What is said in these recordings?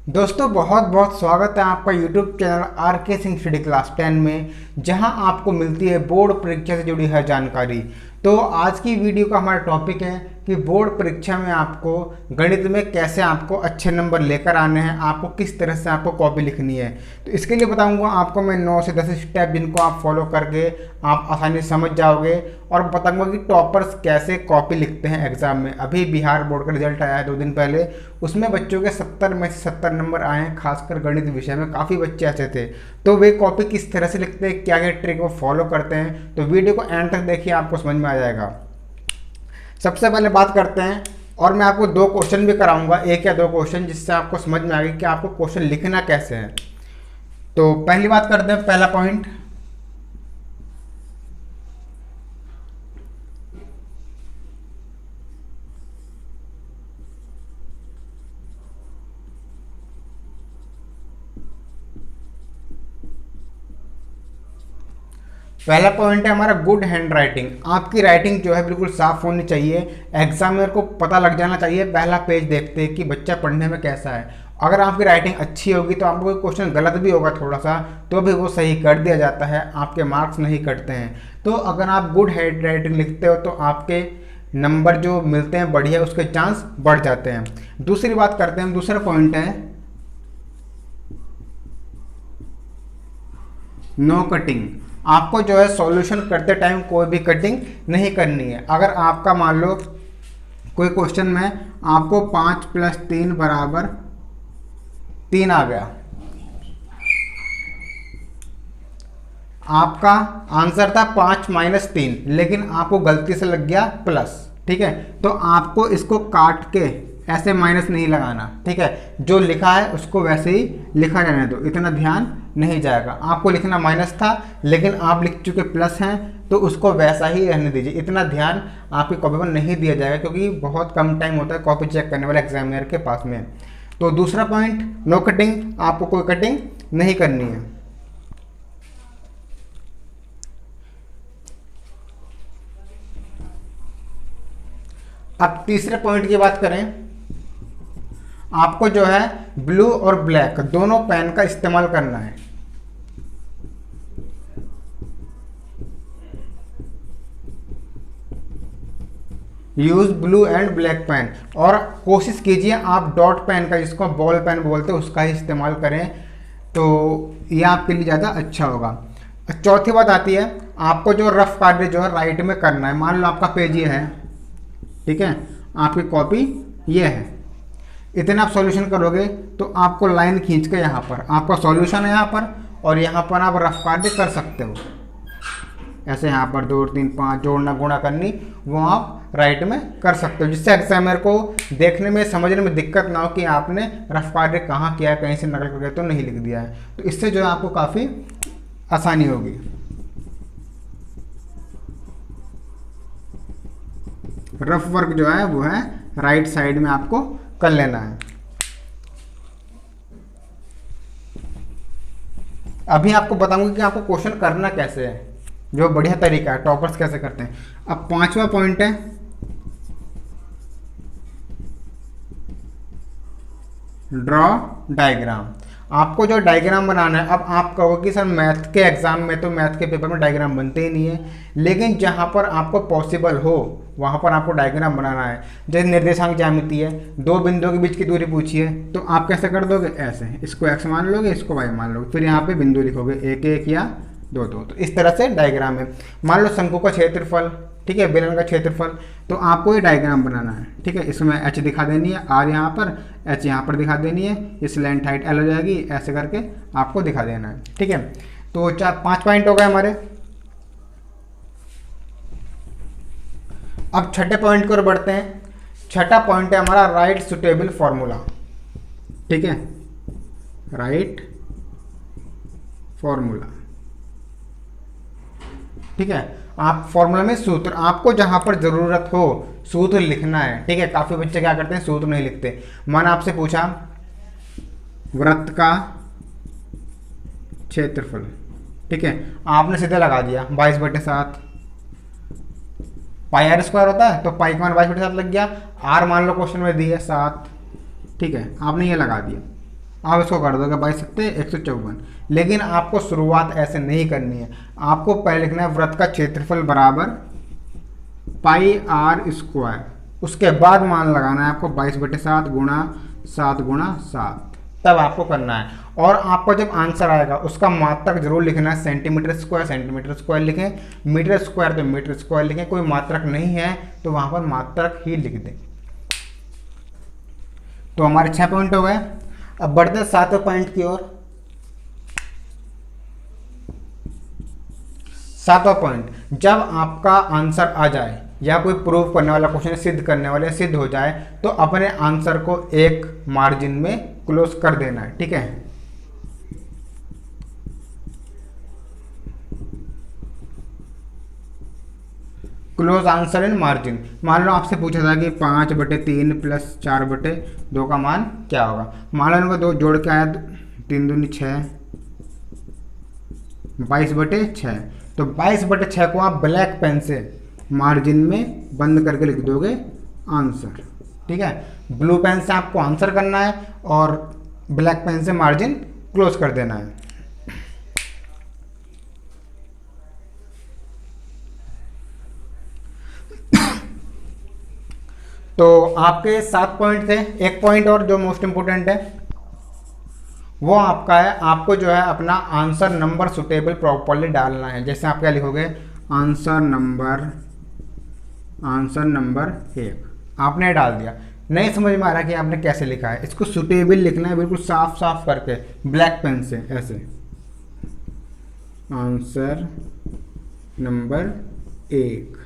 दोस्तों बहुत बहुत स्वागत है आपका YouTube चैनल आर के सिंह स्टडी क्लास 10 में, जहां आपको मिलती है बोर्ड परीक्षा से जुड़ी हर जानकारी। तो आज की वीडियो का हमारा टॉपिक है कि बोर्ड परीक्षा में आपको गणित में कैसे आपको अच्छे नंबर लेकर आने हैं, आपको किस तरह से आपको कॉपी लिखनी है। तो इसके लिए बताऊंगा आपको मैं 9 से 10 स्टेप, जिनको आप फॉलो करके आप आसानी से समझ जाओगे, और बताऊंगा कि टॉपर्स कैसे कॉपी लिखते हैं एग्जाम में। अभी बिहार बोर्ड का रिजल्ट आया है 2 दिन पहले, उसमें बच्चों के 70 में से 70 नंबर आए हैं, खासकर गणित विषय में काफ़ी बच्चे ऐसे थे। तो वे कॉपी किस तरह से लिखते हैं, क्या क्या ट्रिक वो फॉलो करते हैं, तो वीडियो को एंड तक देखिए, आपको समझ में आ जाएगा। सबसे पहले बात करते हैं, और मैं आपको 2 क्वेश्चन भी कराऊंगा, 1 या 2 क्वेश्चन, जिससे आपको समझ में आएगा कि आपको क्वेश्चन लिखना कैसे है। तो पहली बात करते हैं, पहला पॉइंट, पहला पॉइंट है हमारा गुड हैंड राइटिंग। आपकी राइटिंग जो है बिल्कुल साफ होनी चाहिए, एग्जामिनर को पता लग जाना चाहिए पहला पेज देखते कि बच्चा पढ़ने में कैसा है। अगर आपकी राइटिंग अच्छी होगी तो आपको कोई क्वेश्चन गलत भी होगा थोड़ा सा, तो भी वो सही कर दिया जाता है, आपके मार्क्स नहीं कटते हैं। तो अगर आप गुड हैंड राइटिंग लिखते हो तो आपके नंबर जो मिलते हैं बढ़िया, उसके चांस बढ़ जाते हैं। दूसरी बात करते हैं, दूसरा पॉइंट है नो कटिंग। आपको जो है सॉल्यूशन करते टाइम कोई भी कटिंग नहीं करनी है। अगर आपका मान लो कोई क्वेश्चन में आपको 5 + 3 = 3 आ गया, आपका आंसर था 5 - 3, लेकिन आपको गलती से लग गया प्लस, ठीक है, तो आपको इसको काट के ऐसे माइनस नहीं लगाना, ठीक है, जो लिखा है उसको वैसे ही लिखा जाने दो, इतना ध्यान नहीं जाएगा। आपको लिखना माइनस था लेकिन आप लिख चुके प्लस हैं, तो उसको वैसा ही रहने दीजिए, इतना ध्यान आपकी कॉपी पर नहीं दिया जाएगा, क्योंकि बहुत कम टाइम होता है कॉपी चेक करने वाले एग्जामिनर के पास में। तो दूसरा पॉइंट, नो कटिंग, आपको कोई कटिंग नहीं करनी है। अब तीसरे पॉइंट की बात करें, आपको जो है ब्लू और ब्लैक दोनों पेन का इस्तेमाल करना है। Use blue and black pen, और कोशिश कीजिए आप डॉट पेन का, जिसको बॉल पेन बोलते हैं, उसका ही इस्तेमाल करें, तो यह आपके लिए ज़्यादा अच्छा होगा। चौथी बात आती है, आपको जो रफ कार्य जो है राइट में करना है। मान लो आपका पेज ये है, ठीक है, आपकी कॉपी ये है, इतना आप सॉल्यूशन करोगे तो आपको लाइन खींच के यहाँ पर आपका सॉल्यूशन है यहाँ पर, और यहाँ पर आप रफ कार्य कर सकते हो, ऐसे यहाँ पर 2 3 5 जोड़ना गुणा करनी, वो आप राइट में कर सकते हो, जिससे एग्जामिनर को देखने में समझने में दिक्कत ना हो कि आपने रफ कार्य कहाँ किया है, कहीं से नकल करके तो नहीं लिख दिया है। तो इससे जो है आपको काफ़ी आसानी होगी। रफ वर्क जो है वो है राइट साइड में आपको कर लेना है। अभी आपको बताऊंगा कि आपको क्वेश्चन करना कैसे है, जो बढ़िया तरीका है, टॉपर्स कैसे करते हैं। अब पांचवा पॉइंट है ड्रॉ डायग्राम। आपको जो डायग्राम बनाना है, अब आप कहोगे कि सर मैथ के एग्जाम में तो मैथ के पेपर में डायग्राम बनते ही नहीं है, लेकिन जहाँ पर आपको पॉसिबल हो वहाँ पर आपको डायग्राम बनाना है। जैसे निर्देशांक ज्यामिति है, 2 बिंदुओं के बीच की दूरी पूछी है, तो आप कैसे कर दोगे, ऐसे इसको x मान लोगे, इसको y मान लोगे, फिर यहाँ पे बिंदु लिखोगे 1 1 या 2 2, तो इस तरह से डायग्राम है। मान लो शंकु का क्षेत्रफल, ठीक है, बेलन का क्षेत्रफल, तो आपको ये डायग्राम बनाना है, ठीक है, इसमें h दिखा देनी है, r यहाँ पर, h यहाँ पर दिखा देनी है, इस लेंथ हाइट l हो जाएगी, ऐसे करके आपको दिखा देना है, ठीक है। तो 5 पॉइंट हो गए हमारे। अब छठे पॉइंट की ओर बढ़ते हैं। छठा पॉइंट है हमारा राइट सुटेबल फॉर्मूला, ठीक है, राइट फॉर्मूला, ठीक है। आप फॉर्मूला में सूत्र, आपको जहां पर जरूरत हो सूत्र लिखना है, ठीक है। काफी बच्चे क्या करते हैं, सूत्र नहीं लिखते। मैंने आपसे पूछा वृत्त का क्षेत्रफल, ठीक है, आपने सीधे लगा दिया 22/7, पाई r स्क्वायर होता है, तो पाई का मान 22/7 लग गया। r मान लो क्वेश्चन में दी है 7, ठीक है, आपने ये लगा दिया। आप इसको कर दोगे 22×154। लेकिन आपको शुरुआत ऐसे नहीं करनी है, आपको पहले लिखना है वृत्त का क्षेत्रफल बराबर πr²। उसके बाद मान लगाना है आपको 22/7 गुणा 7×7, तब आपको करना है। और आपका जब आंसर आएगा उसका मात्रक जरूर लिखना है, सेंटीमीटर स्क्वायर लिखें, मीटर स्क्वायर तो मीटर स्क्वायर लिखें, कोई मात्रक नहीं है तो वहां पर मात्रक ही लिख दें। तो हमारे 6 पॉइंट हो गए। अब बढ़ते हैं 7वें पॉइंट की ओर। 7वां पॉइंट, जब आपका आंसर आ जाए या कोई प्रूव करने वाला क्वेश्चन सिद्ध करने वाले सिद्ध हो जाए तो अपने आंसर को एक मार्जिन में क्लोज कर देना है, ठीक है। Close answer in margin. मान लो आपसे पूछा था कि 5/3 + 4/2 का मान क्या होगा। मान लो इनको दो जोड़ के आया 3 दूनी 6, 22/6। तो 22/6 को आप ब्लैक पेन से मार्जिन में बंद करके लिख दोगे आंसर, ठीक है। ब्लू पेन से आपको आंसर करना है और ब्लैक पेन से मार्जिन क्लोज कर देना है। तो आपके 7 पॉइंट थे। एक पॉइंट और जो मोस्ट इंपोर्टेंट है वो आपका है, आपको जो है अपना आंसर नंबर सुटेबल प्रॉपर्ली डालना है। जैसे आप क्या लिखोगे, आंसर नंबर 1 आपने डाल दिया। नहीं समझ में आ रहा कि आपने कैसे लिखा है, इसको सुटेबल लिखना है बिल्कुल साफ साफ करके ब्लैक पेन से, ऐसे आंसर नंबर 1।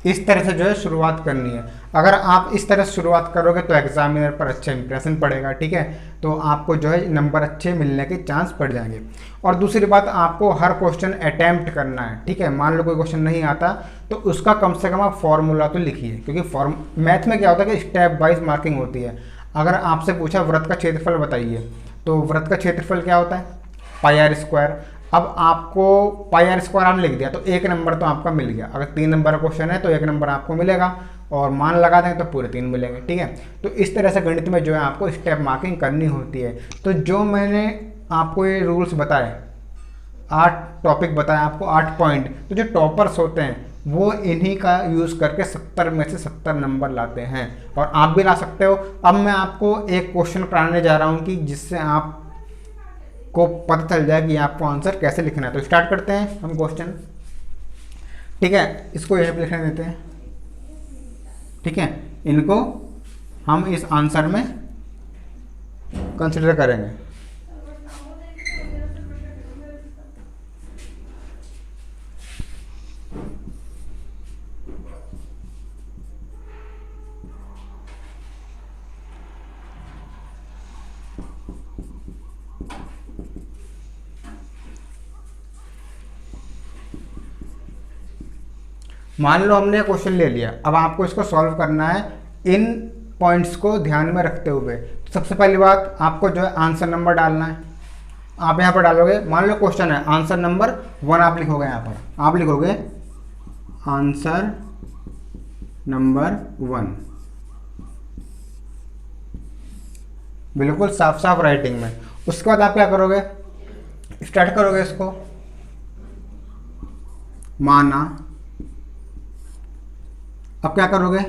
इस तरह से जो है शुरुआत करनी है। अगर आप इस तरह से शुरुआत करोगे तो एग्जामिनर पर अच्छा इंप्रेशन पड़ेगा, ठीक है। तो आपको जो है नंबर अच्छे मिलने के चांस बढ़ जाएंगे। और दूसरी बात, आपको हर क्वेश्चन अटेम्प्ट करना है, ठीक है। मान लो कोई क्वेश्चन नहीं आता तो उसका कम से कम आप फॉर्मूला तो लिखिए, क्योंकि मैथ में क्या होता है कि स्टेप वाइज मार्किंग होती है। अगर आपसे पूछा वृत्त का क्षेत्रफल बताइए, तो वृत्त का क्षेत्रफल क्या होता है, πr²। अब आपको πr² आपने लिख दिया तो 1 नंबर तो आपका मिल गया। अगर 3 नंबर का क्वेश्चन है तो 1 नंबर आपको मिलेगा, और मान लगा दें तो पूरे 3 मिलेंगे, ठीक है। तो इस तरह से गणित में जो है आपको स्टेप मार्किंग करनी होती है। तो जो मैंने आपको ये रूल्स बताए, 8 टॉपिक बताए आपको, 8 पॉइंट, तो जो टॉपर्स होते हैं वो इन्हीं का यूज़ करके 70 में से 70 नंबर लाते हैं, और आप भी ला सकते हो। अब मैं आपको एक क्वेश्चन कराने जा रहा हूँ कि जिससे आप को पता चल जाए कि आपको आंसर कैसे लिखना है। तो स्टार्ट करते हैं हम क्वेश्चन, ठीक है। इसको यहीं पे लिखने देते हैं, ठीक है। इनको हम इस आंसर में कंसिडर करेंगे। मान लो हमने क्वेश्चन ले लिया, अब आपको इसको सॉल्व करना है इन पॉइंट्स को ध्यान में रखते हुए। तो सबसे पहली बात, आपको जो है आंसर नंबर डालना है। आप यहाँ पर डालोगे, मान लो क्वेश्चन है आंसर नंबर 1, आप लिखोगे यहाँ पर, आप लिखोगे आंसर नंबर 1, बिल्कुल साफ साफ राइटिंग में। उसके बाद आप क्या करोगे, स्टार्ट करोगे इसको, माना। अब क्या करोगे,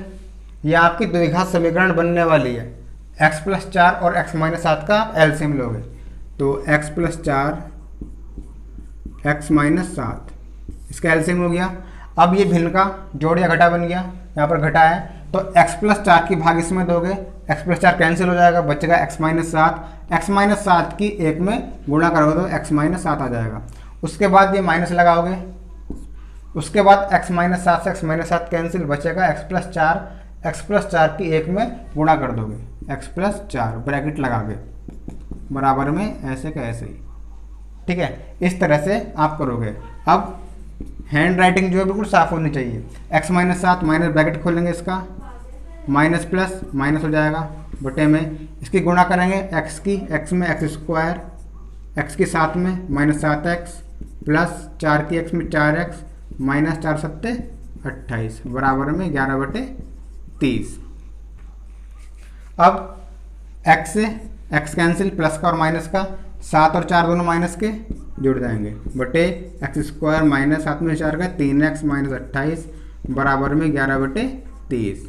ये आपकी द्विघात समीकरण बनने वाली है। x + 4 और x - 7 का एलसीएम लोगे तो x + 4 x - 7, इसका एलसीएम हो गया। अब ये भिन्न का जोड़ या घटा बन गया, यहाँ पर घटा है तो x + 4 की भाग इसमें दोगे, x + 4 कैंसिल हो जाएगा, बचेगा x - 7। x - 7 की 1 में गुणा करोगे तो x - 7 आ जाएगा। उसके बाद ये माइनस लगाओगे, उसके बाद x - 7 से x - 7 कैंसिल, बचेगा x + 4। x + 4 की 1 में गुणा कर दोगे, x + 4 ब्रैकेट लगा के बराबर में ऐसे का ऐसे ही, ठीक है। इस तरह से आप करोगे। अब हैंड राइटिंग जो है बिल्कुल साफ होनी चाहिए। x - 7 माइनस ब्रैकेट खोलेंगे, इसका माइनस प्लस माइनस हो जाएगा, बटे में इसकी गुणा करेंगे x की, x में x², x की 7 में -7x, प्लस 4 की x में 4x, -4 7 28 बराबर में 11/30। अब x से एक्स कैंसिल, प्लस का और माइनस का, 7 और 4 दोनों माइनस के जुड़ जाएंगे, बटे एक्स स्क्वायर माइनस 7 में 4 का 3x माइनस 28 बराबर में 11/30।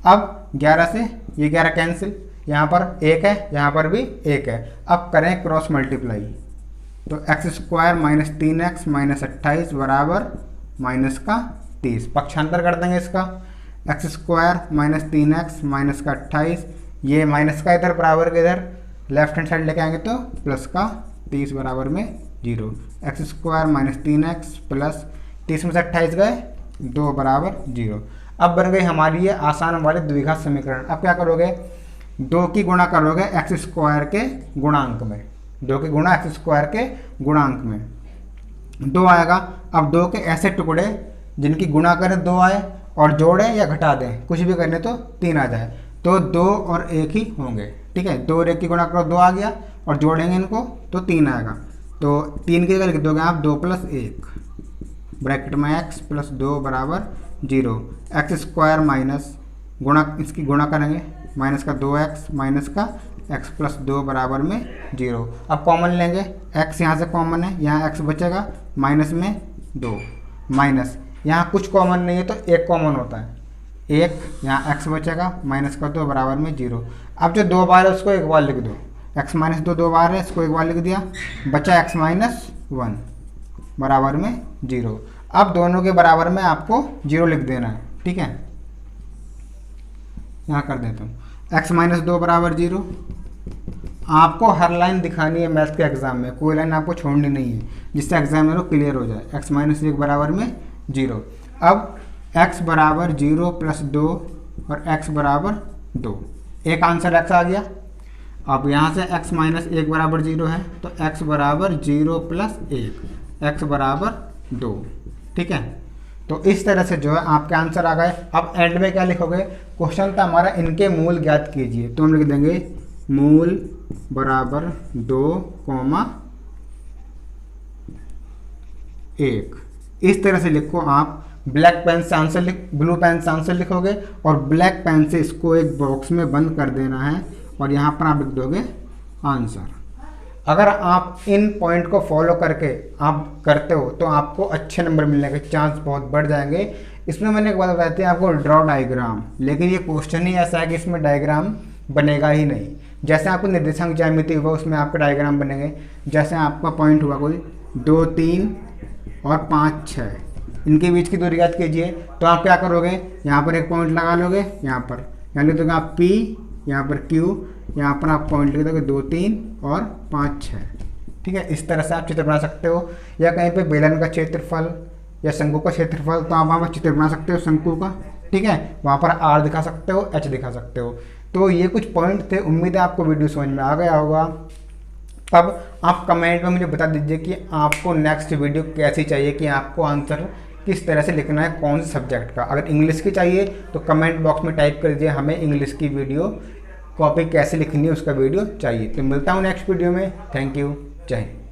अब 11 से ये 11 कैंसिल, यहाँ पर 1 है, यहाँ पर भी 1 है। अब करें क्रॉस मल्टीप्लाई, तो x square minus 3x minus 28 बराबर माइनस का 30। पक्षांतर कर देंगे इसका, x square minus 3x minus का 28, ये माइनस का इधर बराबर के इधर लेफ्ट हैंड साइड लेके आएंगे तो प्लस का 30 बराबर में 0। X square minus 3x plus 30 में से 28 गए 2 बराबर 0। अब बन गई हमारी ये आसान वाले द्विघात समीकरण। अब क्या करोगे, 2 की गुणा करोगे एक्स स्क्वायर के गुणांक में, 2 की गुणा एक्स स्क्वायर के गुणांक में 2 आएगा। अब 2 के ऐसे टुकड़े जिनकी गुणा करें 2 आए और जोड़ें या घटा दें, कुछ भी करने तो 3 आ जाए, तो 2 और 1 ही होंगे। ठीक है, 2 और 1 की गुणा करो 2 आ गया और जोड़ेंगे इनको तो 3 आएगा। तो 3 की जगह लिख दोगे आप 2 + 1 ब्रैकेट में x प्लस 2 बराबर 0। एक्स स्क्वायर माइनस गुणा, इसकी गुणा करेंगे माइनस का 2x माइनस का x प्लस 2 बराबर में 0। अब कॉमन लेंगे, x यहाँ से कॉमन है, यहाँ x बचेगा माइनस में 2 माइनस यहाँ कुछ कॉमन नहीं है तो 1 कॉमन होता है, 1 यहाँ x बचेगा माइनस का 2 बराबर में 0। अब जो 2 बार है उसको एक बार लिख दो, x माइनस 2 2 बार है, इसको एक बार लिख दिया, बचा x माइनस 1 बराबर में 0। अब दोनों के बराबर में आपको 0 लिख देना है। ठीक है, यहाँ कर देता हूँ, x माइनस 2 बराबर 0। आपको हर लाइन दिखानी है मैथ्स के एग्जाम में, कोई लाइन आपको छोड़नी नहीं है, जिससे एग्जाम में क्लियर हो जाए। x माइनस 1 बराबर में 0। अब x बराबर 0 प्लस 2 और x बराबर 2, एक आंसर x आ गया। अब यहाँ से x माइनस 1 बराबर 0 है तो x बराबर 0 प्लस 1, x बराबर 2। ठीक है, तो इस तरह से जो है आपके आंसर आ गए। अब एंड में क्या लिखोगे, क्वेश्चन था हमारा इनके मूल ज्ञात कीजिए, तो हम लिख देंगे मूल बराबर 2, 1। इस तरह से लिखो आप। ब्लैक पेन से आंसर ब्लू पेन से आंसर लिखोगे और ब्लैक पेन से इसको एक बॉक्स में बंद कर देना है और यहाँ पर आप लिख दोगे आंसर। अगर आप इन पॉइंट को फॉलो करके आप करते हो तो आपको अच्छे नंबर मिलने के चांस बहुत बढ़ जाएंगे। इसमें मैंने एक बात बताई थी आपको, ड्रॉ डायग्राम, लेकिन ये क्वेश्चन ही ऐसा है कि इसमें डायग्राम बनेगा ही नहीं। जैसे आपको निर्देशांक ज्यामिति हुआ उसमें आपके डायग्राम बनेंगे, जैसे आपका पॉइंट हुआ कोई 2 3 और 5 6, इनके बीच की दूरी ज्ञात कीजिए, तो आप क्या करोगे, यहाँ पर एक पॉइंट लगा लोगे, यहाँ लिख दोगे आप P, यहाँ पर Q, यहाँ पर आप पॉइंट लिख दोगे 2 3 और 5 6। ठीक है, इस तरह से आप चित्र बना सकते हो। या कहीं पे बेलन का क्षेत्रफल या शंकु का क्षेत्रफल, तो आप वहाँ पर चित्र बना सकते हो शंकु का। ठीक है, वहाँ पर R दिखा सकते हो, H दिखा सकते हो। तो ये कुछ पॉइंट थे, उम्मीद है आपको वीडियो समझ में आ गया होगा। अब आप कमेंट में मुझे बता दीजिए कि आपको नेक्स्ट वीडियो कैसी चाहिए, कि आपको आंसर किस तरह से लिखना है, कौन से सब्जेक्ट का। अगर इंग्लिश की चाहिए तो कमेंट बॉक्स में टाइप कर दीजिए हमें इंग्लिश की वीडियो कॉपी कैसे लिखनी है, उसका वीडियो चाहिए। तो मिलता हूँ नेक्स्ट वीडियो में। थैंक यू, जय हिंद।